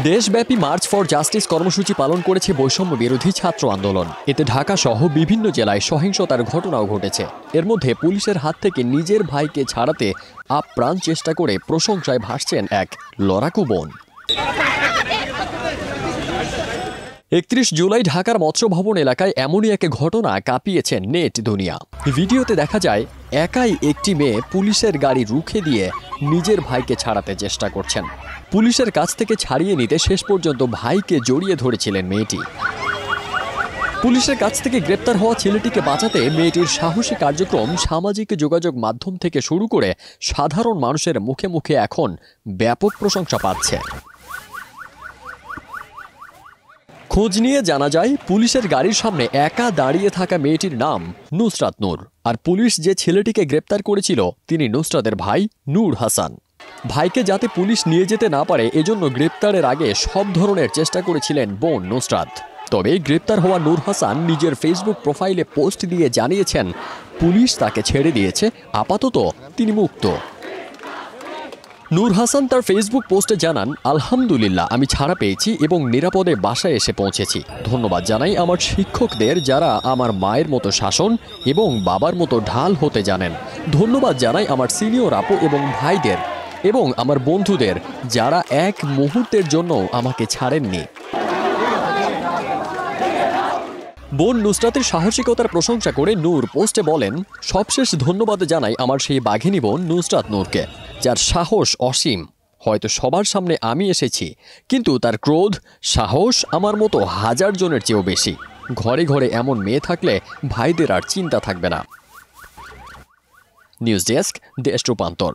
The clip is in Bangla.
দেশব্যাপী মার্চ ফর জাস্টিস কর্মসূচি পালন করেছে বৈষম্য বিরোধী ছাত্র আন্দোলন। এতে ঢাকা সহ বিভিন্ন জেলায় সহিংসতার ঘটনাও ঘটেছে। এর মধ্যে পুলিশের হাত থেকে নিজের ভাইকে ছাড়াতে আপ্রাণ চেষ্টা করে প্রশংসায় ভাসছেন এক লড়াকু বোন। 31 জুলাই ঢাকার মৎস্য ভবন এলাকায় এমনই এক ঘটনা কাঁপিয়েছেন নেট দুনিয়া। ভিডিওতে দেখা যায় একাই একটি মেয়ে পুলিশের গাড়ি রুখে দিয়ে নিজের ভাইকে ছাড়াতে চেষ্টা করছেন। পুলিশের কাছ থেকে ছাড়িয়ে নিতে শেষ পর্যন্ত ভাইকে জড়িয়ে ধরেছিলেন মেয়েটি। পুলিশের কাছ থেকে গ্রেপ্তার হওয়া ছেলেটিকে বাঁচাতে মেয়েটির সাহসী কার্যক্রম সামাজিক যোগাযোগ মাধ্যম থেকে শুরু করে সাধারণ মানুষের মুখে মুখে এখন ব্যাপক প্রশংসা পাচ্ছে। খোঁজ নিয়ে জানা যায় পুলিশের গাড়ির সামনে একা দাঁড়িয়ে থাকা মেয়েটির নাম নুসরাত নূর। আর পুলিশ যে ছেলেটিকে গ্রেপ্তার করেছিল তিনি নুসরাতের ভাই নূর হাসান। ভাইকে যাতে পুলিশ নিয়ে যেতে না পারে এজন্য গ্রেপ্তারের আগে সব ধরনের চেষ্টা করেছিলেন বোন নুসরাত। তবে গ্রেপ্তার হওয়া নূর হাসান নিজের ফেসবুক প্রোফাইলে পোস্ট দিয়ে জানিয়েছেন পুলিশ তাকে ছেড়ে দিয়েছে, আপাতত তিনি মুক্ত। নূর হাসান তার ফেসবুক পোস্টে জানান, আলহামদুলিল্লাহ আমি ছাড়া পেয়েছি এবং নিরাপদে বাসায় এসে পৌঁছেছি। ধন্যবাদ জানাই আমার শিক্ষকদের যারা আমার মায়ের মতো শাসন এবং বাবার মতো ঢাল হতে জানেন। ধন্যবাদ জানাই আমার সিনিয়র আপু এবং ভাইদের এবং আমার বন্ধুদের যারা এক মুহূর্তের জন্য আমাকে ছাড়েননি। বোন নুসরাতের সাহসিকতার প্রশংসা করে নূর পোস্টে বলেন, সবশেষ ধন্যবাদ জানাই আমার সেই বাঘিনী বোন নুসরাত নূরকে, যার সাহস অসীম। হয়তো সবার সামনে আমি এসেছি, কিন্তু তার ক্রোধ সাহস আমার মতো হাজার জনের চেয়েও বেশি। ঘরে ঘরে এমন মেয়ে থাকলে ভাইদের আর চিন্তা থাকবে না। নিউজ ডেস্ক, দেশ রূপান্তর।